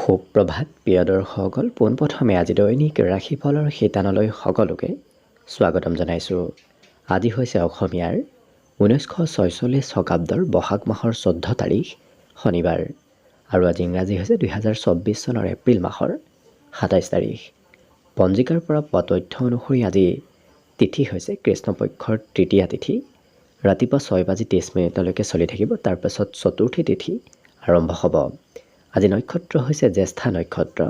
সুপ্ৰভাত প্ৰিয় দৰ্শকসকল, পোনপ্ৰথমে আজি দৈনিক ৰাশিফলৰ শিতানলৈ সকলোকে স্বাগতম জনাইছোঁ। আজি হৈছে অসমীয়াৰ 1946 শকাব্দৰ বহাগ মাহৰ 14 তাৰিখ শনিবাৰ আৰু আজি ইংৰাজী হৈছে 2024 চনৰ এপ্ৰিল মাহৰ 27 তাৰিখ। পঞ্জিকাৰ পৰা পোৱা তথ্য অনুসৰি আজি তিথি হৈছে কৃষ্ণপক্ষৰ তৃতীয়া তিথি। ৰাতিপুৱা 6:30 চলি থাকিব। তাৰপাছত চতুৰ্থী তিথি আৰম্ভ হ'ব। আজি নক্ষত্ৰ হৈছে জ্যেষ্ঠা নক্ষত্ৰ।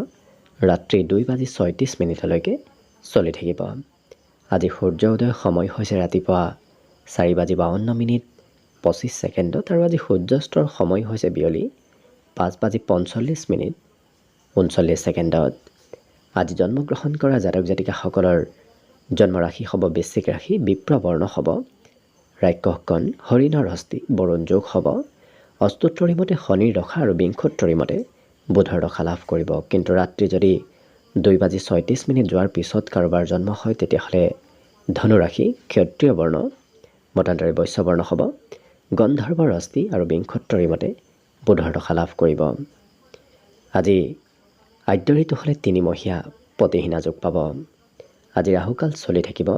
ৰাত্ৰি 2:36 চলি থাকিব। আজি সূৰ্য উদয়ৰ সময় হৈছে ৰাতিপুৱা 4:52 আৰু আজি সূৰ্যাস্তৰ সময় হৈছে বিয়লি 5:45 আজি জন্মগ্ৰহণ কৰা জাতক জাতিকাসকলৰ জন্মৰাশি হ'ব বৃশ্চিক ৰাশি, বিপ্ৰবৰ্ণ হ'ব। ৰাক্ষসকণ হৰিণৰ হস্তি, বৰুণ যোগ হ'ব। অষ্টোত্তৰী মতে শনিৰ দশা আৰু বিংশোত্তৰী মতে বুধৰ দশা লাভ কৰিব। কিন্তু ৰাত্ৰি যদি 2:36 যোৱাৰ পিছত কাৰোবাৰ জন্ম হয় তেতিয়াহ'লে ধনুৰাশি, ক্ষত্ৰিয় বৰ্ণ, মতান্তৰী বৈশ্যবৰ্ণ হ'ব। গন্ধৰ্বৰ হস্তি আৰু বিংশোত্তৰী মতে বুধৰ দশা লাভ কৰিব। আজি আদ্য ঋতু হ'লে 3 মহীয়া পতিহীনা যোগ পাব। আজি ৰাহুকাল চলি থাকিব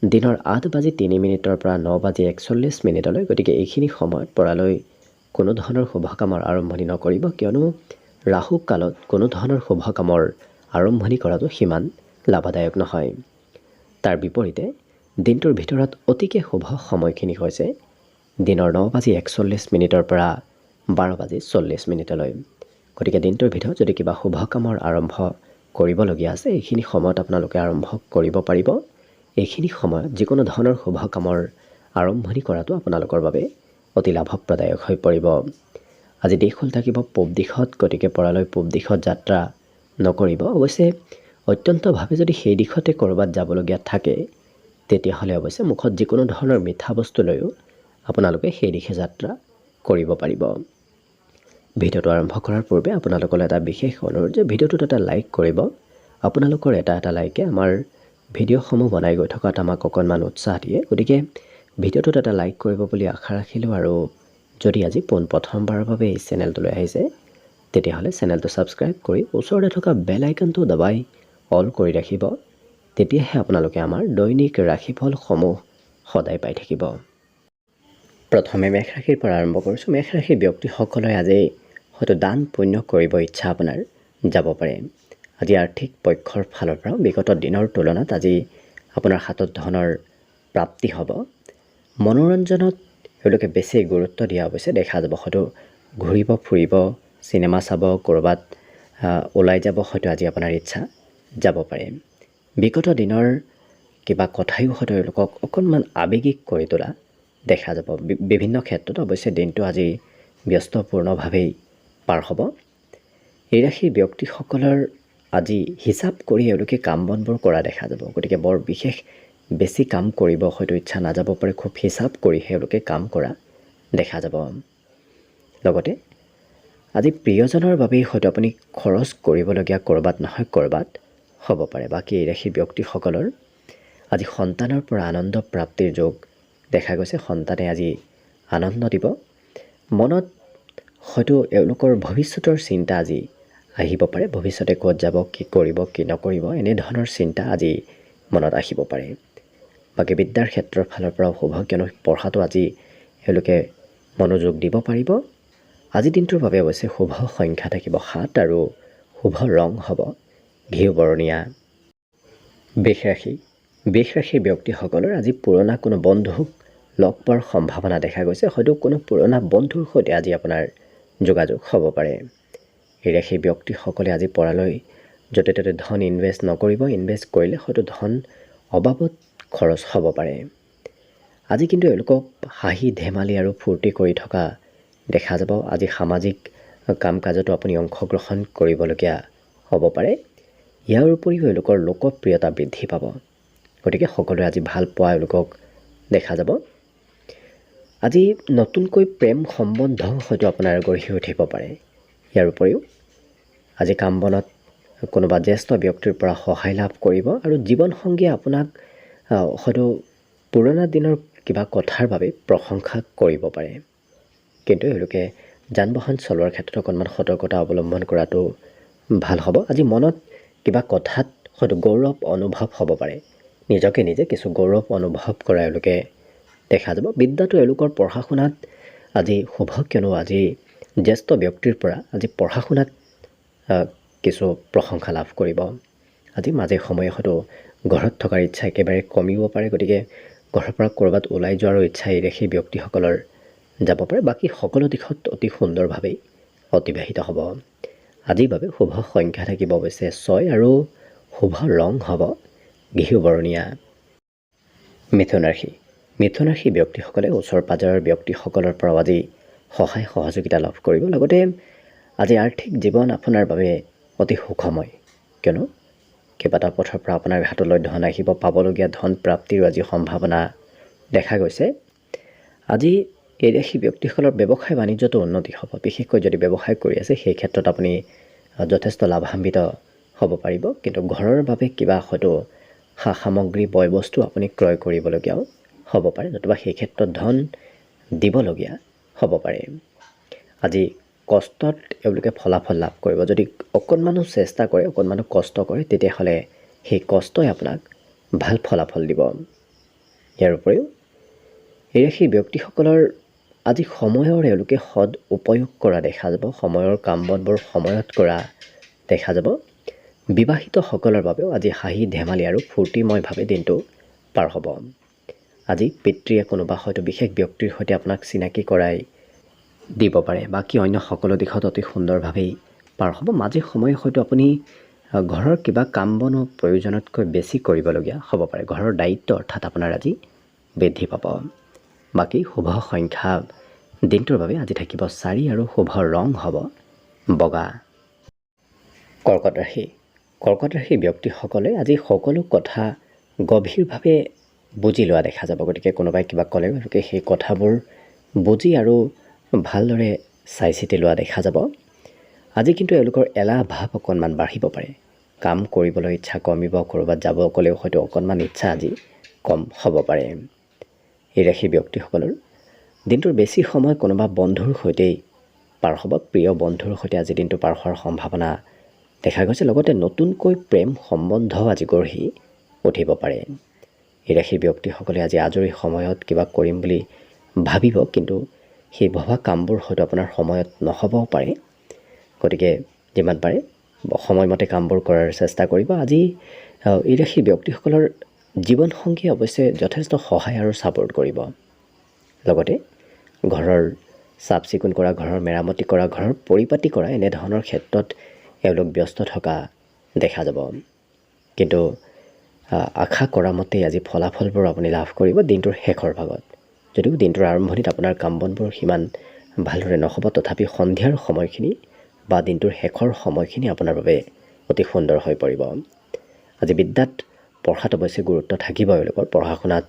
দিনৰ 8:03 পৰা 9:41। গতিকে এইখিনি সময়ত পৰালৈ কোনো ধৰণৰ শুভ কামৰ আৰম্ভণি নকৰিব, কিয়নো ৰাহু কালত কোনো ধৰণৰ শুভ কামৰ আৰম্ভণি কৰাটো সিমান লাভদায়ক নহয়। তাৰ বিপৰীতে দিনটোৰ ভিতৰত অতিকে শুভ সময়খিনি হৈছে দিনৰ 9:41 পৰা 12:40। গতিকে দিনটোৰ ভিতৰত যদি কিবা শুভ কামৰ আৰম্ভ কৰিবলগীয়া আছে এইখিনি সময়ত আপোনালোকে আৰম্ভ কৰিব পাৰিব। এইখিনি সময়ত যিকোনো ধৰণৰ শুভ কামৰ আৰম্ভণি কৰাটো আপোনালোকৰ বাবে অতি লাভপ্ৰদায়ক হৈ পৰিব। আজি দিশ হ'ল থাকিব পূব দিশত, গতিকে পৰালৈ পূব দিশত যাত্ৰা নকৰিব। অৱশ্যে অত্যন্তভাৱে যদি সেই দিশতে ক'ৰবাত যাবলগীয়া থাকে তেতিয়াহ'লে অৱশ্যে মুখত যিকোনো ধৰণৰ মিঠা বস্তু লৈও আপোনালোকে সেই দিশে যাত্ৰা কৰিব পাৰিব। ভিডিঅ'টো আৰম্ভ কৰাৰ পূৰ্বে আপোনালোকলৈ এটা বিশেষ অনুৰোধ যে ভিডিঅ'টোত এটা লাইক কৰিব। আপোনালোকৰ এটা লাইকে আমাৰ ভিডিঅ'সমূহ বনাই গৈ থকাত আমাক অকণমান উৎসাহ দিয়ে। গতিকে ভিডিঅ'টোত এটা লাইক কৰিব বুলি আশা ৰাখিলোঁ। আৰু যদি আজি প্ৰথমবাৰৰ বাবে এই চেনেলটোলৈ আহিছে তেতিয়াহ'লে চেনেলটো ছাবস্ক্ৰাইব কৰি ওচৰতে থকা বেল আইকনটো দবাই অল কৰি ৰাখিব। তেতিয়াহে আপোনালোকে আমাৰ দৈনিক ৰাশিফলসমূহ সদায় পাই থাকিব। প্ৰথমে মেষ ৰাশিৰ পৰা আৰম্ভ কৰিছোঁ। মেষ ৰাশিৰ ব্যক্তিসকলে আজি হয়তো দান পুণ্য কৰিব ইচ্ছা আপোনাৰ যাব পাৰে। আজি আৰ্থিক পক্ষৰ ফালৰ পৰাও বিগত দিনৰ তুলনাত আজি আপোনাৰ হাতত ধনৰ প্ৰাপ্তি হ'ব। মনোৰঞ্জনত এওঁলোকে বেছি গুৰুত্ব দিয়া অৱশ্যে দেখা যাব। হয়তো ঘূৰিব ফুৰিব, চিনেমা চাব, ক'ৰবাত ওলাই যাব হয়তো আজি আপোনাৰ ইচ্ছা যাব পাৰে। বিগত দিনৰ কিবা কথায়ো হয়তো এওঁলোকক অকণমান আৱেগিক কৰি তোলা দেখা যাব। বিভিন্ন ক্ষেত্ৰত অৱশ্যে দিনটো আজি ব্যস্তপূৰ্ণভাৱেই পাৰ হ'ব। এই ৰাশিৰ ব্যক্তিসকলৰ আজি হিচাপ কৰি এওঁলোকে কাম বনবোৰ কৰা দেখা যাব। গতিকে বৰ বিশেষ বেছি কাম কৰিব হয়তো ইচ্ছা নাযাব পাৰে। খুব হিচাপ কৰিহে এওঁলোকে কাম কৰা দেখা যাব। লগতে আজি প্ৰিয়জনৰ বাবেই হয়তো আপুনি খৰচ কৰিবলগীয়া ক'ৰবাত নহয় ক'ৰবাত হ'ব পাৰে। বাকী এই ৰাশিৰ ব্যক্তিসকলৰ আজি সন্তানৰ পৰা আনন্দ প্ৰাপ্তিৰ যোগ দেখা গৈছে। সন্তানে আজি আনন্দ দিব। মনত হয়তো এওঁলোকৰ ভৱিষ্যতৰ চিন্তা আজি আহিব পাৰে। ভৱিষ্যতে ক'ত যাব, কি কৰিব, কি নকৰিব, এনেধৰণৰ চিন্তা আজি মনত আহিব পাৰে। বাকী বিদ্যাৰ ক্ষেত্ৰৰ ফালৰ পৰাও শুভ, কিয়নো পঢ়াটো আজি এওঁলোকে মনোযোগ দিব পাৰিব। আজি দিনটোৰ বাবে অৱশ্যে শুভ সংখ্যা থাকিব 7 আৰু শুভ ৰং হ'ব ঘিউ বৰণীয়া। বৃষ ৰাশিৰ ব্যক্তিসকলৰ আজি পুৰণা কোনো বন্ধুক লগ পোৱাৰ সম্ভাৱনা দেখা গৈছে। হয়তো কোনো পুৰণা বন্ধুৰ সৈতে আজি আপোনাৰ যোগাযোগ হ'ব পাৰে। এই ৰাশিৰ ব্যক্তিসকলে আজি পৰালৈ য'তে ত'তে ধন ইনভেষ্ট নকৰিব। ইনভেষ্ট কৰিলে হয়তো ধন অবাবত খৰচ হ'ব পাৰে। আজি কিন্তু এওঁলোকক হাঁহি ধেমালি আৰু ফূৰ্তি কৰি থকা দেখা যাব। আজি সামাজিক কাম কাজতো আপুনি অংশগ্ৰহণ কৰিবলগীয়া হ'ব পাৰে। ইয়াৰ উপৰিও এওঁলোকৰ লোকপ্ৰিয়তা বৃদ্ধি পাব। গতিকে সকলোৱে আজি ভাল পোৱা এওঁলোকক দেখা যাব। আজি নতুনকৈ প্ৰেম সম্বন্ধ হয়তো আপোনাৰ গঢ়ি উঠিব পাৰে। ইয়াৰ উপৰিও আজি কাম বনত কোনোবা জ্যেষ্ঠ ব্যক্তিৰ পৰা সহায় লাভ কৰিব আৰু জীৱনসংগীয়ে আপোনাক হয়তো পুৰণা দিনৰ কিবা কথাৰ বাবে প্ৰশংসা কৰিব পাৰে। কিন্তু এওঁলোকে যান বাহন চলোৱাৰ ক্ষেত্ৰত অকণমান সতৰ্কতা অৱলম্বন কৰাটো ভাল হ'ব। আজি মনত কিবা কথাত হয়তো গৌৰৱ অনুভৱ হ'ব পাৰে, নিজকে নিজে কিছু গৌৰৱ অনুভৱ কৰা এওঁলোকে দেখা যাব। বিদ্যাটো এওঁলোকৰ পঢ়া শুনাত আজি শুভ, কিয়নো আজি জ্যেষ্ঠ ব্যক্তিৰ পৰা আজি পঢ়া শুনাত কিছু প্ৰশংসা লাভ কৰিব। আজি মাজে সময়ে হয়তো ঘৰত থকাৰ ইচ্ছা একেবাৰে কমিব পাৰে, গতিকে ঘৰৰ পৰা ক'ৰবাত ওলাই যোৱাৰো ইচ্ছা সেই ব্যক্তিসকলৰ যাব পাৰে। বাকী সকলো দিশত অতি সুন্দৰভাৱেই অতিবাহিত হ'ব। আজিৰ বাবে শুভ সংখ্যা থাকিব অৱশ্যে 6 আৰু শুভ ৰং হ'ব ঘিউ বৰণীয়া। মিথুন ৰাশি। মিথুন ৰাশি ব্যক্তিসকলে ওচৰ পাজৰৰ ব্যক্তিসকলৰ পৰাও আজি সহায় সহযোগিতা লাভ কৰিব। লগতে আজি আৰ্থিক জীৱন আপোনাৰ বাবে অতি সুখময়, কিয়নো কেইবাটাও পথৰ পৰা আপোনাৰ হাতলৈ ধন আহিব, পাবলগীয়া ধন প্ৰাপ্তিৰো আজি সম্ভাৱনা দেখা গৈছে। আজি এই ৰাশি ব্যক্তিসকলৰ ব্যৱসায় বাণিজ্যটো উন্নতি হ'ব। বিশেষকৈ যদি ব্যৱসায় কৰি আছে সেই ক্ষেত্ৰত আপুনি যথেষ্ট লাভান্বিত হ'ব পাৰিব। কিন্তু ঘৰৰ বাবে কিবা হয়তো সা সামগ্ৰী বয় বস্তু আপুনি ক্ৰয় কৰিবলগীয়াও হ'ব পাৰে, নতুবা সেই ক্ষেত্ৰত ধন দিবলগীয়া হ'ব পাৰে। আজি কষ্টত এওঁলোকে ফলাফল লাভ কৰিব। যদি অকণমানো চেষ্টা কৰে, অকণমানো কষ্ট কৰে, তেতিয়াহ'লে সেই কষ্টই আপোনাক ভাল ফলাফল দিব। ইয়াৰ উপৰিও এই ৰাশিৰ ব্যক্তিসকলৰ আজি সময়ৰ এওঁলোকে সদ উপয়োগ কৰা দেখা যাব। সময়ৰ কাম বনবোৰ সময়ত কৰা দেখা যাব। বিবাহিতসকলৰ বাবেও আজি হাঁহি ধেমালি আৰু ফূৰ্তিময়ভাৱে দিনটো পাৰ হ'ব। আজি পিতৃয়ে কোনোবা হয়তো বিশেষ ব্যক্তিৰ সৈতে আপোনাক চিনাকি কৰাই দিব পাৰে। বাকী অন্য সকলো দিশত অতি সুন্দৰভাৱেই পাৰ হ'ব। মাজে সময়ে হয়তো আপুনি ঘৰৰ কিবা কাম বনো প্ৰয়োজনতকৈ বেছি কৰিবলগীয়া হ'ব পাৰে। ঘৰৰ দায়িত্ব অৰ্থাৎ আপোনাৰ আজি বৃদ্ধি পাব। বাকী শুভ সংখ্যা দিনটোৰ বাবে আজি থাকিব 4 আৰু শুভ ৰং হ'ব বগা। কৰ্কট ৰাশি। কৰ্কট ৰাশি ব্যক্তিসকলে আজি সকলো কথা গভীৰভাৱে বুজি লোৱা দেখা যাব। গতিকে কোনোবাই কিবা ক'লে গতিকে সেই কথাবোৰ বুজি আৰু ভালদৰে চাই চিতি লোৱা দেখা যাব। আজি কিন্তু এওঁলোকৰ এলাহ ভাৱ অকণমান বাঢ়িব পাৰে। কাম কৰিবলৈ ইচ্ছা কমিব, ক'ৰবাত যাব ক'লেও হয়তো অকণমান ইচ্ছা আজি কম হ'ব পাৰে। এই ৰাশি ব্যক্তিসকলৰ দিনটোৰ বেছি সময় কোনোবা বন্ধুৰ সৈতেই পাৰ হ'ব। প্ৰিয় বন্ধুৰ সৈতে আজি দিনটো পাৰ হোৱাৰ সম্ভাৱনা দেখা গৈছে। লগতে নতুনকৈ প্ৰেম সম্বন্ধ আজি গঢ়ি উঠিব পাৰে। এই ৰাশি ব্যক্তিসকলে আজি আজৰি সময়ত কিবা কৰিম বুলি ভাবিব, কিন্তু সেই ভবা কামবোৰ হয়তো আপোনাৰ সময়ত নহ'বও পাৰে। গতিকে যিমান পাৰে সময়মতে কামবোৰ কৰাৰ চেষ্টা কৰিব। আজি এই ৰাশি ব্যক্তিসকলৰ জীৱনসংগী অৱশ্যে যথেষ্ট সহায় আৰু ছাপোৰ্ট কৰিব। লগতে ঘৰৰ চাফ চিকুণ কৰা, ঘৰৰ মেৰামতি কৰা, ঘৰৰ পৰিপাতি কৰা এনেধৰণৰ ক্ষেত্ৰত এওঁলোক ব্যস্ত থকা দেখা যাব। কিন্তু আশা কৰা মতেই আজি ফলাফলবোৰ আপুনি লাভ কৰিব দিনটোৰ শেষৰ ভাগত। যদিও দিনটোৰ আৰম্ভণিত আপোনাৰ কাম বনবোৰ সিমান ভালদৰে নহ'ব, তথাপি সন্ধিয়াৰ সময়খিনি বা দিনটোৰ শেষৰ সময়খিনি আপোনাৰ বাবে অতি সুন্দৰ হৈ পৰিব। আজি বিদ্যাত পঢ়াত অৱশ্যে গুৰুত্ব থাকিব। এওঁলোকৰ পঢ়া শুনাত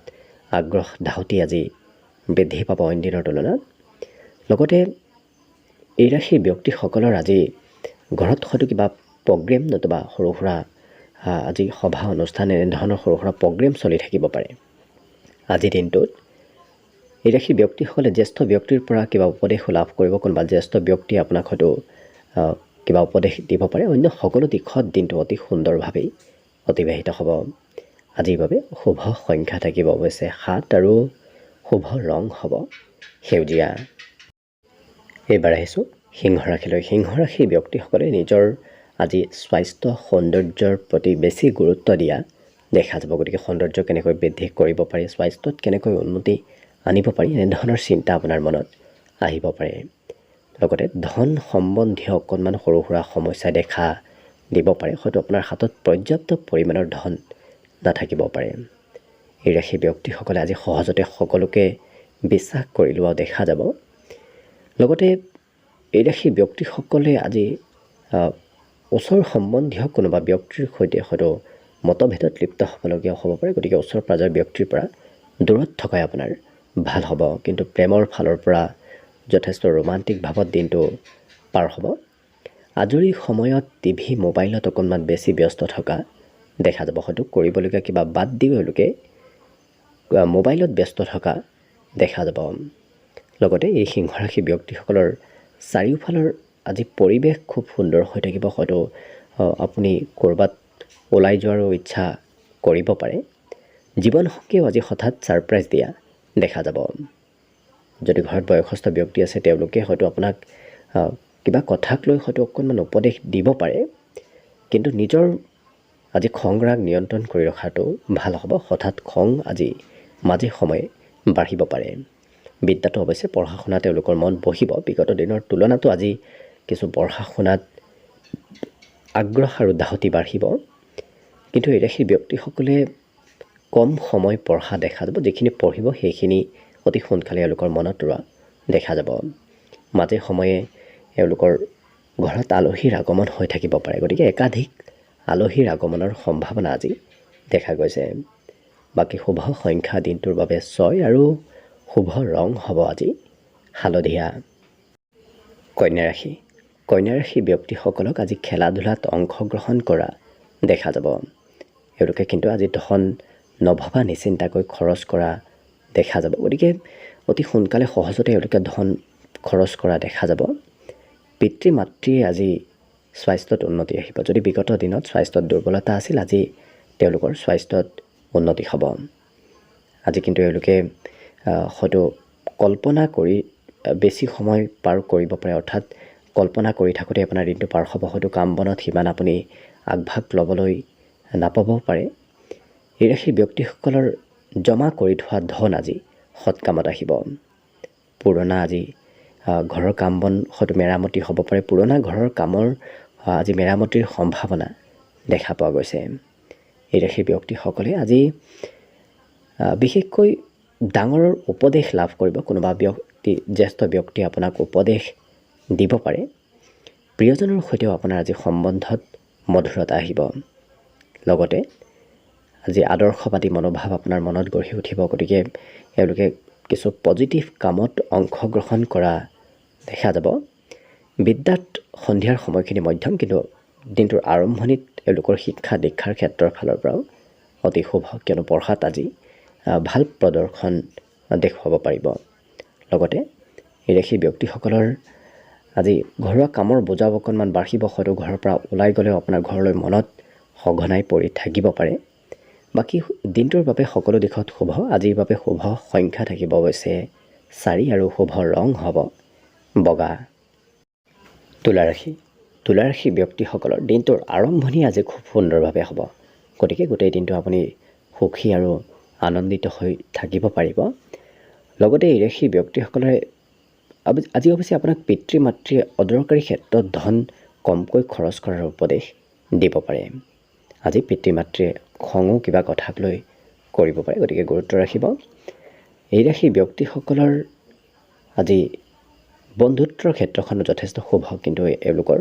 আগ্ৰহ ধাউতি আজি বৃদ্ধি পাব অইন দিনৰ তুলনাত। লগতে এই ৰাশিৰ ব্যক্তিসকলৰ আজি ঘৰত হয়তো কিবা প্ৰগ্ৰেম নতুবা সৰু সুৰা আজি সভা অনুষ্ঠান এনেধৰণৰ সৰু সুৰা প্ৰগ্ৰেম চলি থাকিব পাৰে। আজিৰ দিনটোত এই ৰাশিৰ ব্যক্তিসকলে জ্যেষ্ঠ ব্যক্তিৰ পৰা কিবা উপদেশ লাভ কৰিব। কোনোবা জ্যেষ্ঠ ব্যক্তিয়ে আপোনাক হয়তো কিবা উপদেশ দিব পাৰে। অন্য সকলো দিশত দিনটো অতি সুন্দৰভাৱেই অতিবাহিত হ'ব। আজিৰ বাবে শুভ সংখ্যা থাকিব অৱশ্যে 7 আৰু শুভ ৰং হ'ব সেউজীয়া। এইবাৰ আহিছোঁ সিংহ ৰাশিলৈ। সিংহ ৰাশিৰ ব্যক্তিসকলে নিজৰ আজি স্বাস্থ্য সৌন্দৰ্যৰ প্ৰতি বেছি গুৰুত্ব দিয়া দেখা যাব। গতিকে সৌন্দৰ্য কেনেকৈ বৃদ্ধি কৰিব পাৰি, স্বাস্থ্যত কেনেকৈ উন্নতি আনিব পাৰি, এনেধৰণৰ চিন্তা আপোনাৰ মনত আহিব পাৰে। লগতে ধন সম্বন্ধীয় অকণমান সৰু সুৰা সমস্যা দেখা দিব পাৰে। হয়তো আপোনাৰ হাতত পৰ্যাপ্ত পৰিমাণৰ ধন নাথাকিব পাৰে। এই ৰাশি ব্যক্তিসকলে আজি সহজতে সকলোকে বিশ্বাস কৰি লোৱা দেখা যাব। লগতে এই ৰাশি ব্যক্তিসকলে আজি ওচৰ সম্বন্ধীয় কোনোবা ব্যক্তিৰ সৈতে হয়তো মতভেদত লিপ্ত হ'বলগীয়া হ'ব পাৰে। গতিকে ওচৰ পাজৰৰ ব্যক্তিৰ পৰা দূৰত থকাই আপোনাৰ ভাল হ'ব। কিন্তু প্ৰেমৰ ফালৰ পৰা যথেষ্ট ৰোমান্টিক ভাৱত দিনটো পাৰ হ'ব। আজৰি সময়ত টিভি মোবাইলত অকণমান বেছি ব্যস্ত থকা দেখা যাব। হয়তো কৰিবলগীয়া কিবা বাদ দিও এওঁলোকে মোবাইলত ব্যস্ত থকা দেখা যাব। লগতে এই সিংহ ৰাশি ব্যক্তিসকলৰ চাৰিওফালৰ আজি পৰিৱেশ খুব সুন্দৰ হৈ থাকিব হয়তো আপুনি ক'ৰবাত ওলাই যোৱাৰো ইচ্ছা কৰিব পাৰে জীৱনসংগীয়েও আজি হঠাৎ ছাৰপ্ৰাইজ দিয়া দেখা যাব যদি ঘৰত বয়সস্থ ব্যক্তি আছে তেওঁলোকে হয়তো আপোনাক কিবা কথাক লৈ হয়তো অকণমান উপদেশ দিব পাৰে কিন্তু নিজৰ আজি খং ৰাগ নিয়ন্ত্ৰণ কৰি ৰখাটো ভাল হ'ব হঠাৎ খং আজি মাজে সময়ে বাঢ়িব পাৰে বিদ্যাটো অৱশ্যে পঢ়া শুনা তেওঁলোকৰ মন বহিব বিগত দিনৰ তুলনাতো আজি কিছু পঢ়া শুনাত আগ্ৰহ আৰু দাহতি বাঢ়িব কিন্তু এই ৰাশিৰ ব্যক্তিসকলে কম সময় পঢ়া দেখা যাব যিখিনি পঢ়িব সেইখিনি অতি সোনকালে এওঁলোকৰ মনত ৰোৱা দেখা যাব মাজে সময়ে এওঁলোকৰ ঘৰত আলহীৰ আগমন হৈ থাকিব পাৰে গতিকে একাধিক আলহীৰ আগমনৰ সম্ভাৱনা আজি দেখা গৈছে বাকী শুভ সংখ্যা দিনটোৰ বাবে 6 আৰু শুভ ৰং হ'ব আজি হালধীয়া কন্যা ৰাশি ব্যক্তিসকলক আজি খেলা ধূলাত অংশগ্ৰহণ কৰা দেখা যাব এওঁলোকে কিন্তু আজি ধন নভবা নিচিন্তাকৈ খৰচ কৰা দেখা যাব গতিকে অতি সোনকালে সহজতে এওঁলোকে ধন খৰচ কৰা দেখা যাব পিতৃ মাতৃৰ আজি স্বাস্থ্যত উন্নতি আহিব যদি বিগত দিনত স্বাস্থ্যত দুৰ্বলতা আছিল আজি তেওঁলোকৰ স্বাস্থ্যত উন্নতি হ'ব আজি কিন্তু এওঁলোকে হয়তো কল্পনা কৰি বেছি সময় পাৰ কৰিব পাৰে অৰ্থাৎ কল্পনা কৰি থাকোঁতে আপোনাৰ দিনটো পাৰ হ'ব হয়তো কাম বনত সিমান আপুনি আগভাগ ল'বলৈ নাপাবও পাৰে এই ৰাশিৰ ব্যক্তিসকলৰ জমা কৰি থোৱা ধন আজি সৎ কামত আহিব পুৰণা আজি ঘৰৰ কাম বন হয়তো মেৰামতি হ'ব পাৰে পুৰণা ঘৰৰ কামৰ আজি মেৰামতিৰ সম্ভাৱনা দেখা পোৱা গৈছে এই ৰাশিৰ ব্যক্তিসকলে আজি বিশেষকৈ ডাঙৰৰ উপদেশ লাভ কৰিব কোনোবা ব্যক্তি জ্যেষ্ঠ ব্যক্তি আপোনাক উপদেশ দিব পাৰে প্ৰিয়জনৰ সৈতেও আপোনাৰ আজি সম্বন্ধত মধুৰতা আহিব লগতে আজি আদৰ্শবাদী মনোভাৱ আপোনাৰ মনত গঢ়ি উঠিব গতিকে এওঁলোকে কিছু পজিটিভ কামত অংশগ্ৰহণ কৰা দেখা যাব বিদ্যাত সন্ধিয়াৰ সময়খিনি মধ্যম কিন্তু দিনটোৰ আৰম্ভণিত এওঁলোকৰ শিক্ষা দীক্ষাৰ ক্ষেত্ৰৰ ফালৰ পৰাও অতি শুভ কিয়নো পঢ়াত আজি ভাল প্ৰদৰ্শন দেখুৱাব পাৰিব লগতে এই ৰাশিৰ ব্যক্তিসকলৰ আজি ঘৰুৱা কামৰ বোজা অকণমান বাঢ়িব হয়তো ঘৰৰ পৰা ওলাই গ'লেও আপোনাৰ ঘৰলৈ মনত সঘনাই পৰি থাকিব পাৰে বাকী দিনটোৰ বাবে সকলো দিশত শুভ আজিৰ বাবে শুভ সংখ্যা থাকিব অৱশ্যে 4 আৰু শুভ ৰং হ'ব বগা তুলা ৰাশি ব্যক্তিসকলৰ দিনটোৰ আৰম্ভণি আজি খুব সুন্দৰভাৱে হ'ব গতিকে গোটেই দিনটো আপুনি সুখী আৰু আনন্দিত হৈ থাকিব পাৰিব লগতে এই ৰাশি ব্যক্তিসকলে আজি অৱশ্যে আপোনাক পিতৃ মাতৃয়ে অদৰকাৰী ক্ষেত্ৰত ধন কমকৈ খৰচ কৰাৰ উপদেশ দিব পাৰে আজি পিতৃ মাতৃয়ে খঙো কিবা কথাক লৈ কৰিব পাৰে গতিকে গুৰুত্ব ৰাখিব এই ৰাশি ব্যক্তিসকলৰ আজি বন্ধুত্বৰ ক্ষেত্ৰখনো যথেষ্ট শুভ কিন্তু এওঁলোকৰ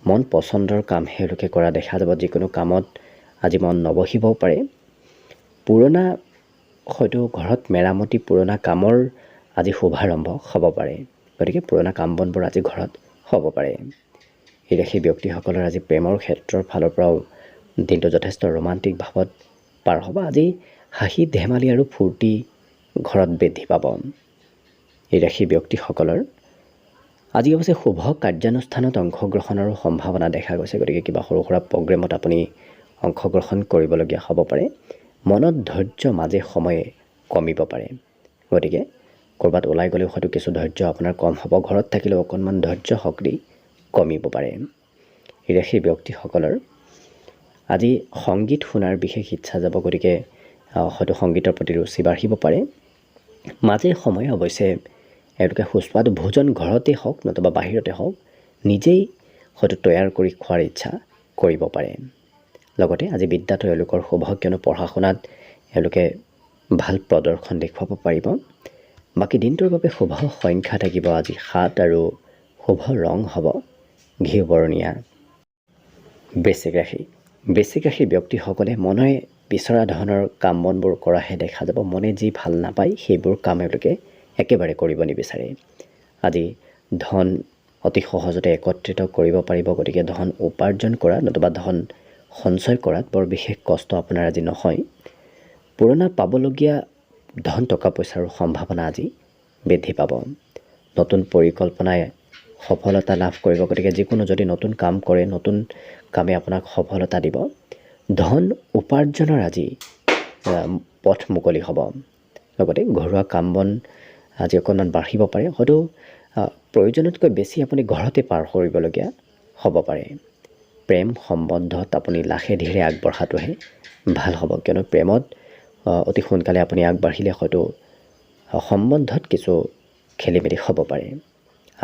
মন পচন্দৰ কামহে এওঁলোকে কৰা দেখা যাব যিকোনো কামত আজি মন নবহিবও পাৰে পুৰণা হয়তো ঘৰত মেৰামতি পুৰণা কামৰ আজি শুভাৰম্ভ হ'ব পাৰে গতিকে পুৰণা কাম বনবোৰ আজি ঘৰত হ'ব পাৰে এই ৰাশি ব্যক্তিসকলৰ আজি প্ৰেমৰ ক্ষেত্ৰৰ ফালৰ পৰাও দিনটো যথেষ্ট ৰোমান্টিক ভাৱত পাৰ হ'ব আজি হাঁহি ধেমালি আৰু ফূৰ্তি ঘৰত বৃদ্ধি পাব এই ৰাশি ব্যক্তিসকলৰ আজি অৱশ্যে শুভ কাৰ্যানুষ্ঠানত অংশগ্ৰহণৰো সম্ভাৱনা দেখা গৈছে গতিকে কিবা সৰু সুৰা প্ৰগ্ৰেমত আপুনি অংশগ্ৰহণ কৰিবলগীয়া হ'ব পাৰে মনত ধৈৰ্য মাজে সময়ে কমিব পাৰে গতিকে ক'ৰবাত ওলাই গ'লেও হয়তো কিছু ধৈৰ্য আপোনাৰ কম হ'ব ঘৰত থাকিলেও অকণমান ধৈৰ্য শক্তি কমিব পাৰে এই ৰাশি ব্যক্তিসকলৰ আজি সংগীত শুনাৰ বিশেষ ইচ্ছা যাব গতিকে হয়তো সংগীতৰ প্ৰতি ৰুচি বাঢ়িব পাৰে মাজে সময়ে অৱশ্যে এওঁলোকে সুস্বাদু ভোজন ঘৰতে হওক নতুবা বাহিৰতে হওক নিজেই হয়তো তৈয়াৰ কৰি খোৱাৰ ইচ্ছা কৰিব পাৰে লগতে আজি বিদ্যাটো এওঁলোকৰ শুভ কিয়নো পঢ়া শুনাত এওঁলোকে ভাল প্ৰদৰ্শন দেখুৱাব পাৰিব বাকী দিনটোৰ বাবে শুভ সংখ্যা থাকিব আজি 7 আৰু শুভ ৰং হ'ব ঘিউ বৰণীয়া বৃশ্চিক ৰাশি ব্যক্তিসকলে মনে বিচৰা ধৰণৰ কাম বনবোৰ কৰাহে দেখা যাব মনে যি ভাল নাপায় সেইবোৰ কাম এওঁলোকে একেবাৰে কৰিব নিবিচাৰে আজি ধন অতি সহজতে একত্ৰিত কৰিব পাৰিব গতিকে ধন উপাৰ্জন কৰা নতুবা ধন সঞ্চয় কৰাত বৰ বিশেষ কষ্ট আপোনাৰ আজি নহয় পুৰণা পাবলগীয়া ধন টকা পইচাৰ সম্ভাৱনা আজি বৃদ্ধি পাব নতুন পৰিকল্পনাই সফলতা লাভ কৰিব। গতিকে যিকোনো যদি নতুন কাম কৰে, নতুন কামে আপোনাক সফলতা দিব। ধন উপাৰ্জনৰ আজি পথ মুকলি হ'ব। লগতে ঘৰুৱা কাম বন আজি অকণমান বাঢ়িব পাৰে। হয়তো প্ৰয়োজনতকৈ বেছি আপুনি ঘৰতে পাৰ কৰিবলগীয়া হ'ব পাৰে। প্ৰেম সম্বন্ধত আপুনি লাহে ধীৰে আগবঢ়াটোহে ভাল হ'ব, কিয়নো প্ৰেমত অতি সোনকালে আপুনি আগবাঢ়িলে হয়তো সম্বন্ধত কিছু খেলি মেলি হ'ব পাৰে।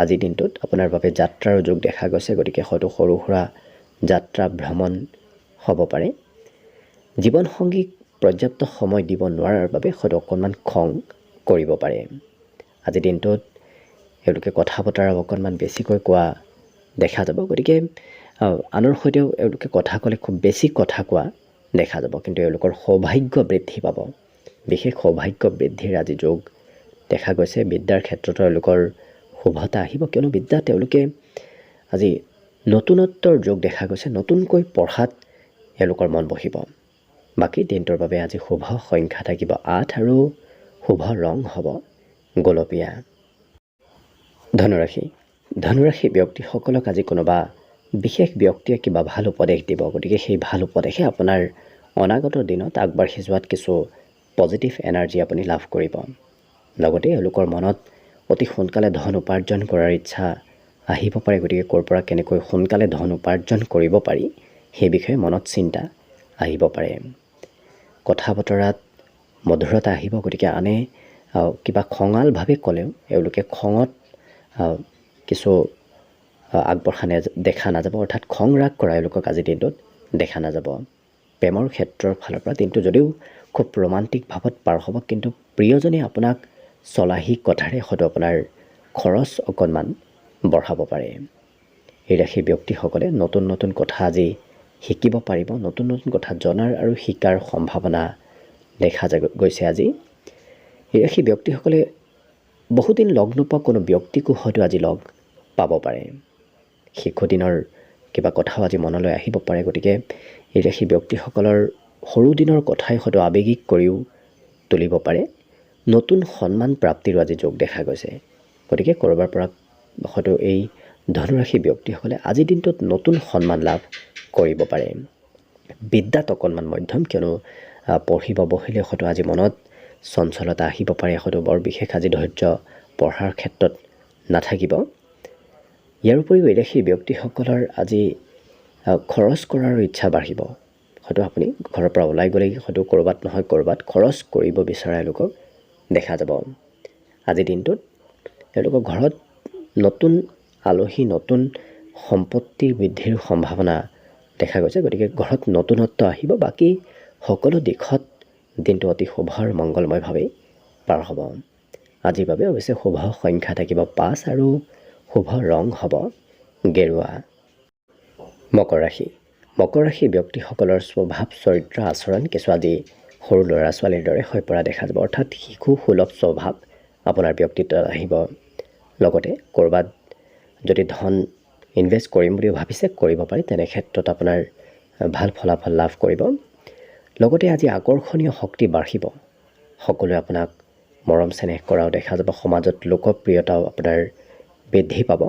আজিৰ দিনটোত আপোনাৰ বাবে যাত্ৰাৰো যোগ দেখা গৈছে, গতিকে হয়তো সৰু সুৰা যাত্ৰা ভ্ৰমণ হ'ব পাৰে। জীৱনসংগীক পৰ্যাপ্ত সময় দিব নোৱাৰাৰ বাবে হয়তো অকণমান খং কৰিব পাৰে। আজিৰ দিনটোত এওঁলোকে কথা বতৰা অকণমান বেছিকৈ কোৱা দেখা যাব। গতিকে আনৰ সৈতেও এওঁলোকে কথা ক'লে খুব বেছি কথা কোৱা দেখা যাব, কিন্তু এওঁলোকৰ সৌভাগ্য বৃদ্ধি পাব। বিশেষ সৌভাগ্য বৃদ্ধিৰ আজি যোগ দেখা গৈছে। বিদ্যাৰ ক্ষেত্ৰতো এওঁলোকৰ শুভতা আহিব, কিয়নো বিদ্যা তেওঁলোকে আজি নতুনত্বৰ যোগ দেখা গৈছে। নতুনকৈ পঢ়াত এওঁলোকৰ মন বহিব। বাকী দিনটোৰ বাবে আজি শুভ সংখ্যা থাকিব 8 আৰু শুভ ৰং হ'ব গোলপীয়া। ধনুৰাশি। ধনুৰাশি ব্যক্তিসকলক আজি কোনোবা বিশেষ ব্যক্তিয়ে কিবা ভাল উপদেশ দিব। গতিকে সেই ভাল উপদেশে আপোনাৰ অনাগত দিনত আগবাঢ়ি যোৱাত কিছু পজিটিভ এনাৰ্জি আপুনি লাভ কৰিব। লগতে এওঁলোকৰ মনত অতি সোনকালে ধন উপাৰ্জন কৰাৰ ইচ্ছা আহিব পাৰে। গতিকে ক'ৰ পৰা কেনেকৈ সোনকালে ধন উপাৰ্জন কৰিব পাৰি সেই বিষয়ে মনত চিন্তা আহিব পাৰে। কথা বতৰাত মধুৰতা আহিব। গতিকে আনে কিবা খঙালভাৱে ক'লেও এওঁলোকে খঙত কিছু আগবঢ়া দেখা নাযাব, অৰ্থাৎ খং ৰাগ কৰা এওঁলোকক আজিৰ দিনটোত দেখা নাযাব। প্ৰেমৰ ক্ষেত্ৰৰ ফালৰ পৰা দিনটো যদিও খুব ৰোমান্টিক ভাৱত পাৰ হ'ব, কিন্তু প্ৰিয়জনে আপোনাক চলাহী কথাৰে হয়তো আপোনাৰ খৰচ অকণমান বঢ়াব পাৰে। এই ৰাশিৰ ব্যক্তিসকলে নতুন নতুন কথা আজি শিকিব পাৰিব। নতুন নতুন কথা জনাৰ আৰু শিকাৰ সম্ভাৱনা দেখা গৈছে আজি। এই ৰাশিৰ ব্যক্তিসকলে বহুদিন লগ নোপোৱা কোনো ব্যক্তিকো হয়তো আজি লগ পাব পাৰে। শিশুদিনৰ কিবা কথাও আজি মনলৈ আহিব পাৰে। গতিকে এই ৰাশি ব্যক্তিসকলৰ সৰু দিনৰ কথাই হয়তো আৱেগিক কৰিও তুলিব পাৰে। নতুন সন্মান প্ৰাপ্তিৰো আজি যোগ দেখা গৈছে। গতিকে ক'ৰবাৰ পৰা হয়তো এই ধনুৰাশি ব্যক্তিসকলে আজিৰ দিনটোত নতুন সন্মান লাভ কৰিব পাৰে। বিদ্যাত অকণমান মধ্যম, কিয়নো পঢ়িব বহিলে হয়তো আজি মনত চঞ্চলতা আহিব পাৰে। হয়তো বৰ বিশেষ আজি ধৈৰ্য পঢ়াৰ ক্ষেত্ৰত নাথাকিব। ইয়াৰ উপৰিও এই ৰাশিৰ ব্যক্তিসকলৰ আজি খৰচ কৰাৰ ইচ্ছা বাঢ়িব। হয়তো আপুনি ঘৰৰ পৰা ওলাই গ'লেই হয়তো ক'ৰবাত নহয় ক'ৰবাত খৰচ কৰিব বিচৰা এওঁলোকক দেখা যাব। আজিৰ দিনটোত এওঁলোকৰ ঘৰত নতুন আলহী, নতুন সম্পত্তিৰ বৃদ্ধিৰ সম্ভাৱনা দেখা গৈছে। গতিকে ঘৰত নতুনত্ব আহিব। বাকী সকলো দিশত দিনটো অতি শুভ আৰু মংগলময়ভাৱেই পাৰ হ'ব। আজিৰ বাবে অৱশ্যে শুভ সংখ্যা থাকিব 5 আৰু শুভ ৰং হ'ব গেৰুৱা। মকৰ ৰাশি। মকৰ ৰাশিৰ ব্যক্তিসকলৰ স্বভাৱ চৰিত্ৰ আচৰণ কিছু আজি সৰু ল'ৰা ছোৱালীৰ দৰে হৈ পৰা দেখা যাব, অৰ্থাৎ শিশু সুলভ স্বভাৱ আপোনাৰ ব্যক্তিত্বত আহিব। লগতে ক'ৰবাত যদি ধন ইনভেষ্ট কৰিম বুলি ভাবিছে কৰিব পাৰি, তেনে ক্ষেত্ৰত আপোনাৰ ভাল ফলাফল লাভ কৰিব। লগতে আজি আকৰ্ষণীয় শক্তি বাঢ়িব। সকলোৱে আপোনাক মৰম চেনেহ কৰাও দেখা যাব। সমাজত লোকপ্ৰিয়তাও আপোনাৰ বৃদ্ধি পাব।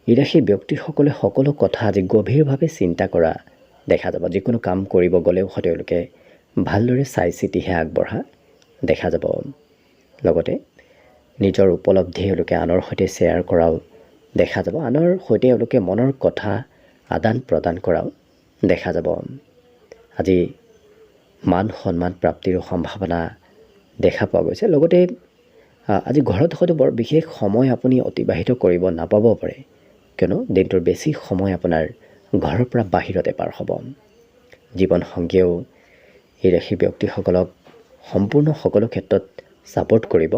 এই ৰাশিৰ ব্যক্তিসকলে সকলো কথা আজি গভীৰভাৱে চিন্তা কৰা দেখা যাব। যিকোনো কাম কৰিব গ'লেও তেওঁলোকে ভালদৰে চাই চিতিহে আগবঢ়া দেখা যাব। লগতে নিজৰ উপলব্ধি এওঁলোকে আনৰ সৈতে শ্বেয়াৰ কৰাও দেখা যাব। আনৰ সৈতে এওঁলোকে মনৰ কথা আদান প্ৰদান কৰাও দেখা যাব। আজি মান সন্মান প্ৰাপ্তিৰো সম্ভাৱনা দেখা পোৱা গৈছে। লগতে আজি ঘৰত হয়তো বৰ বিশেষ সময় আপুনি অতিবাহিত কৰিব নাপাব পাৰে, কিয়নো দিনটোৰ বেছি সময় আপোনাৰ ঘৰৰ পৰা বাহিৰতে পাৰ হ'ব। জীৱনসংগীয়েও এই ৰাশি ব্যক্তিসকলক সম্পূৰ্ণ সকলো ক্ষেত্ৰত ছাপোৰ্ট কৰিব।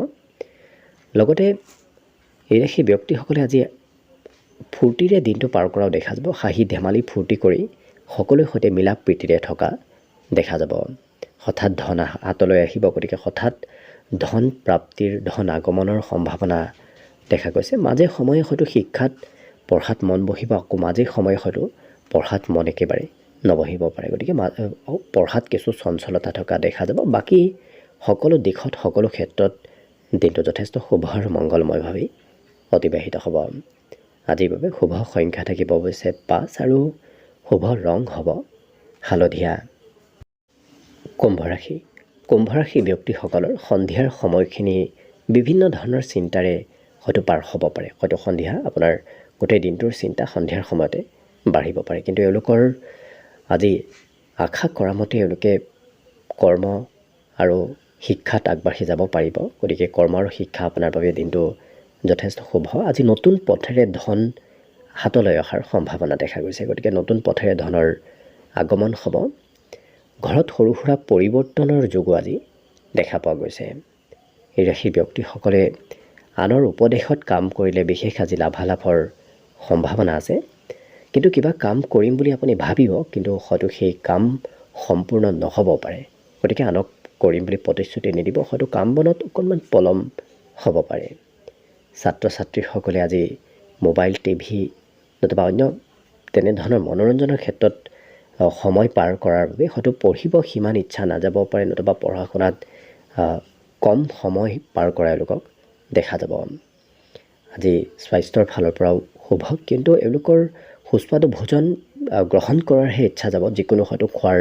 লগতে এই ৰাশি ব্যক্তিসকলে আজি ফূৰ্তিৰে দিনটো পাৰ কৰাও দেখা যাব। হাঁহি ধেমালি ফূৰ্তি কৰি সকলোৰে সৈতে মিলা প্ৰীতিৰে থকা দেখা যাব। হঠাৎ ধন হাতলৈ আহিব। গতিকে হঠাৎ ধন প্ৰাপ্তিৰ ধন আগমনৰ সম্ভাৱনা দেখা গৈছে। মাজে সময়ে হয়তো শিক্ষাত পঢ়াত মন বহিব, আকৌ মাজে সময়ে হয়তো পঢ়াত মন একেবাৰে নবহিব পাৰে। গতিকে পঢ়াত কিছু চঞ্চলতা থকা দেখা যাব। বাকী সকলো দিশত সকলো ক্ষেত্ৰত দিনটো যথেষ্ট শুভ আৰু মংগলময়ভাৱেই অতিবাহিত হ'ব। আজিৰ বাবে শুভ সংখ্যা থাকিব অৱশ্যে 5 আৰু শুভ ৰং হ'ব হালধীয়া। কুম্ভ ৰাশি ব্যক্তিসকলৰ সন্ধিয়াৰ সময়খিনি বিভিন্ন ধৰণৰ চিন্তাৰে হয়তো পাৰ হ'ব পাৰে। হয়তো সন্ধিয়া আপোনাৰ গোটেই দিনটোৰ চিন্তা সন্ধিয়াৰ সময়তে বাঢ়িব পাৰে, কিন্তু এওঁলোকৰ আজি আশা কৰা মতে এওঁলোকে কৰ্ম আৰু শিক্ষাত আগবাঢ়ি যাব পাৰিব। গতিকে কৰ্ম আৰু শিক্ষা আপোনাৰ বাবে দিনটো যথেষ্ট শুভ। আজি নতুন পথেৰে ধন হাতলৈ অহাৰ সম্ভাৱনা দেখা গৈছে, গতিকে নতুন পথেৰে ধনৰ আগমন হ'ব। ঘৰত সৰু সুৰা পৰিৱৰ্তনৰ যোগো আজি দেখা পোৱা গৈছে। এই ৰাশিৰ ব্যক্তিসকলে আনৰ উপদেশত কাম কৰিলে বিশেষ আজি লাভালাভৰ সম্ভাৱনা আছে, কিন্তু কিবা কাম কৰিম বুলি আপুনি ভাবিব, কিন্তু হয়তো সেই কাম সম্পূৰ্ণ নহ'ব পাৰে। গতিকে আনক কৰিম বুলি প্ৰতিশ্ৰুতি নিদিব, হয়তো কাম বনত অকণমান পলম হ'ব পাৰে। ছাত্ৰ ছাত্ৰীসকলে আজি মোবাইল টিভি নতুবা অন্য তেনেধৰণৰ মনোৰঞ্জনৰ ক্ষেত্ৰত সময় পাৰ কৰাৰ বাবে হয়তো পঢ়িব সিমান ইচ্ছা নাযাব পাৰে, নতুবা পঢ়া শুনাত কম সময় পাৰ কৰা এওঁলোকক দেখা যাব। আজি স্বাস্থ্যৰ ফালৰ পৰাও শুভ, কিন্তু এওঁলোকৰ সুস্বাদু ভোজন গ্ৰহণ কৰাৰহে ইচ্ছা যাব, যিকোনো হয়তো খোৱাৰ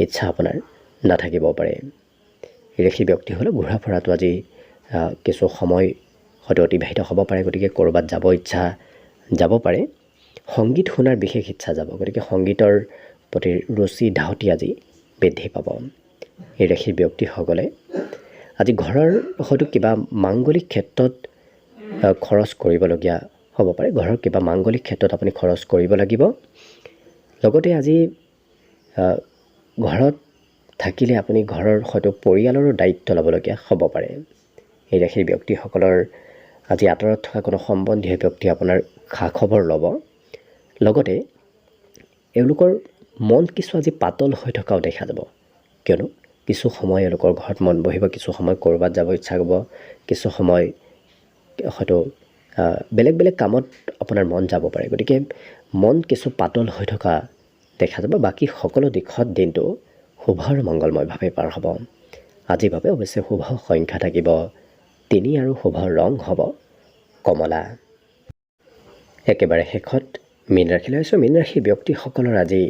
ইচ্ছা আপোনাৰ নাথাকিব পাৰে। এই ৰাশিৰ ব্যক্তি হ'লে ঘূৰা ফুৰাটো আজি কিছু সময় হয়তো অতিবাহিত হ'ব পাৰে, গতিকে ক'ৰবাত যাব ইচ্ছা যাব পাৰে। সংগীত শুনাৰ বিশেষ ইচ্ছা যাব, গতিকে সংগীতৰ প্ৰতি ৰুচি ধাউতি আজি বৃদ্ধি পাব। এই ৰাশিৰ ব্যক্তিসকলে আজি ঘৰৰ হয়তো কিবা মাংগলিক ক্ষেত্ৰত খৰচ কৰিবলগীয়া হ'ব পাৰে। ঘৰৰ কিবা মাংগলিক ক্ষেত্ৰত আপুনি খৰচ কৰিব লাগিব। লগতে আজি ঘৰত থাকিলে আপুনি ঘৰৰ হয়তো পৰিয়ালৰো দায়িত্ব ল'বলগীয়া হ'ব পাৰে। এই ৰাশিৰ ব্যক্তিসকলৰ আজি আঁতৰত থকা কোনো সম্বন্ধীয় ব্যক্তি আপোনাৰ খা খবৰ ল'ব। লগতে এওঁলোকৰ মন কিছু আজি পাতল হৈ থকাও দেখা যাব, কিয়নো কিছু সময় এওঁলোকৰ ঘৰত মন বহিব, কিছু সময় ক'ৰবাত যাব ইচ্ছা কৰিব, কিছু সময় হয়তো বেলেগ বেলেগ কামত আপোনাৰ মন যাব পাৰে। গতিকে মন কিছু পাতল হৈ থকা দেখা যাব। বাকী সকলো দিশত দিনটো শুভ আৰু মংগলময়ভাৱে পাৰ হ'ব। আজিৰ বাবে অৱশ্যে শুভ সংখ্যা থাকিব 3 আৰু শুভ ৰং হ'ব কমলা। একেবাৰে শেষত মীন ৰাশিলৈ আহিছোঁ। মীন ৰাশিৰ ব্যক্তিসকলৰ আজি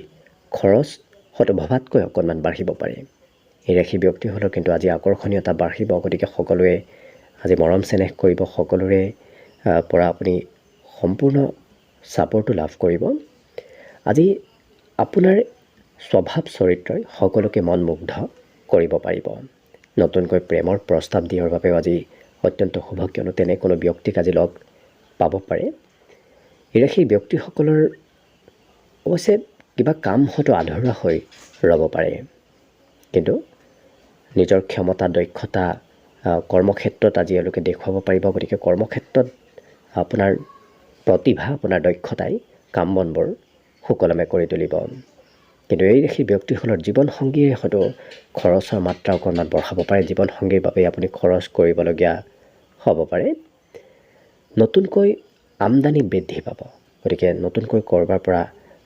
খৰচ হয়তো ভবাতকৈ অকণমান বাঢ়িব পাৰে। এই ৰাশিৰ ব্যক্তিসকলৰ কিন্তু আজি আকৰ্ষণীয়তা বাঢ়িব, গতিকে সকলোৱে আজি মৰম চেনেহ কৰিব, সকলোৰে পৰা আপুনি সম্পূৰ্ণ ছাপৰ্টটো লাভ কৰিব। আজি আপোনাৰ স্বভাৱ চৰিত্ৰই সকলোকে মনমুগ্ধ কৰিব পাৰিব। নতুনকৈ প্ৰেমৰ প্ৰস্তাৱ দিয়াৰ বাবেও আজি অত্যন্ত শুভ, কিয়নো তেনে কোনো ব্যক্তিক আজি লগ পাব পাৰে। এই ৰাশিৰ ব্যক্তিসকলৰ অৱশ্যে কিবা কাম হয়তো আধৰুৱা হৈ ৰ'ব পাৰে, কিন্তু নিজৰ ক্ষমতা দক্ষতা কৰ্মক্ষেত্ৰত আজি এওঁলোকে দেখুৱাব পাৰিব। গতিকে কৰ্মক্ষেত্ৰত আপোনাৰ প্ৰতিভা, আপোনাৰ দক্ষতাই কাম বনবোৰ সুকলমে কৰি তুলিব। কিন্তু এই ৰাশিৰ ব্যক্তিসকলৰ জীৱনসংগীয়ে হয়তো খৰচৰ মাত্ৰা অকণমান বঢ়াব পাৰে। জীৱনসংগীৰ বাবে আপুনি খৰচ কৰিবলগীয়া হ'ব পাৰে। নতুনকৈ আমদানি বৃদ্ধি পাব, গতিকে নতুনকৈ ক'ৰবাৰ পৰা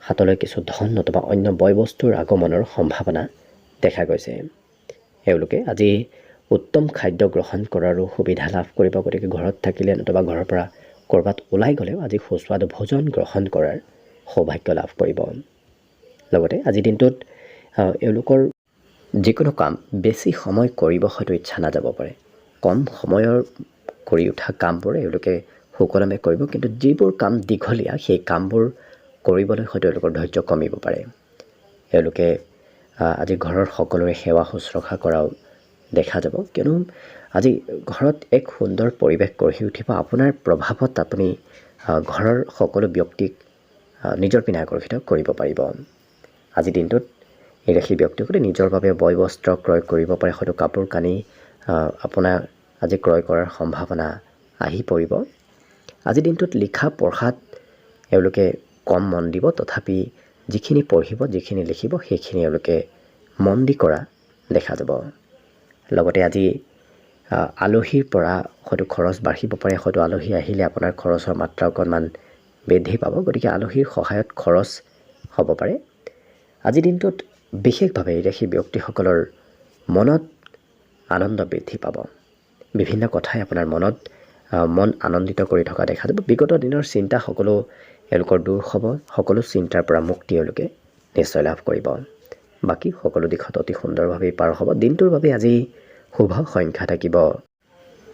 হাতলৈ কিছু ধন নতুবা অন্য বয় বস্তুৰ আগমনৰ সম্ভাৱনা দেখা গৈছে। এওঁলোকে আজি উত্তম খাদ্য গ্ৰহণ কৰাৰো সুবিধা লাভ কৰিব, গতিকে ঘৰত থাকিলে নতুবা ঘৰৰ পৰা ক'ৰবাত ওলাই গ'লেও আজি সুস্বাদু ভোজন গ্ৰহণ কৰাৰ সৌভাগ্য লাভ কৰিব। লগতে আজিৰ দিনটোত এওঁলোকৰ যিকোনো কাম বেছি সময় কৰিব হয়তো ইচ্ছা নাযাব পাৰে। কম সময়ৰ কৰি উঠা কামবোৰ এওঁলোকে সুকলমে কৰিব, কিন্তু যিবোৰ কাম দীঘলীয়া সেই কামবোৰ কৰিবলৈ হয়তো এওঁলোকৰ ধৈৰ্য কমিব পাৰে। এওঁলোকে আজি ঘৰৰ সকলোৰে সেৱা শুশ্ৰূষা কৰাও দেখা যাব, কিয়নো আজি ঘৰত এক সুন্দৰ পৰিৱেশ গঢ়ি উঠিব। আপোনাৰ প্ৰভাৱত আপুনি ঘৰৰ সকলো ব্যক্তিক নিজৰ পিনে আকৰ্ষিত কৰিব পাৰিব। আজিৰ দিনটোত এই ৰাশিৰ ব্যক্তিসকলে নিজৰ বাবে বয় বস্ত্ৰ ক্ৰয় কৰিব পাৰে, হয়তো কাপোৰ কানি আপোনাৰ আজি ক্ৰয় কৰাৰ সম্ভাৱনা আহি পৰিব। আজিৰ দিনটোত লিখা পঢ়াত এওঁলোকে কম মন দিব, তথাপি যিখিনি পঢ়িব যিখিনি লিখিব সেইখিনি এওঁলোকে মন দি কৰা দেখা যাব। লগতে আজি আলহীৰ পৰা হয়তো খৰচ বাঢ়িব পাৰে, হয়তো আলহী আহিলে আপোনাৰ খৰচৰ মাত্ৰা অকণমান বৃদ্ধি পাব, গতিকে আলহীৰ সহায়ত খৰচ হ'ব পাৰে। আজিৰ দিনটোত বিশেষভাৱে এই ৰাশিৰ ব্যক্তিসকলৰ মনত আনন্দ বৃদ্ধি পাব। বিভিন্ন কথাই আপোনাৰ মনত মন আনন্দিত কৰি থকা দেখা যাব। বিগত দিনৰ চিন্তা সকলো এওঁলোকৰ দূৰ হ'ব, সকলো চিন্তাৰ পৰা মুক্তি এওঁলোকে নিশ্চয় লাভ কৰিব। বাকী সকলো দিশত অতি সুন্দৰভাৱেই পাৰ হ'ব। দিনটোৰ বাবে আজি শুভ সংখ্যা থাকিব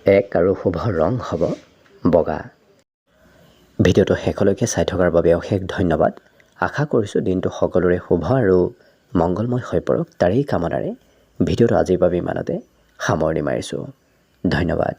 1 আৰু শুভ ৰং হ'ব বগা। ভিডিঅ'টো শেষলৈকে চাই থকাৰ বাবে অশেষ ধন্যবাদ। আশা কৰিছোঁ দিনটো সকলোৰে শুভ আৰু মংগলময় হৈ পৰক। তাৰেই কামনাৰে ভিডিঅ'টো আজিৰ বাবে ইমানতে সামৰণি মাৰিছোঁ। ধন্যবাদ।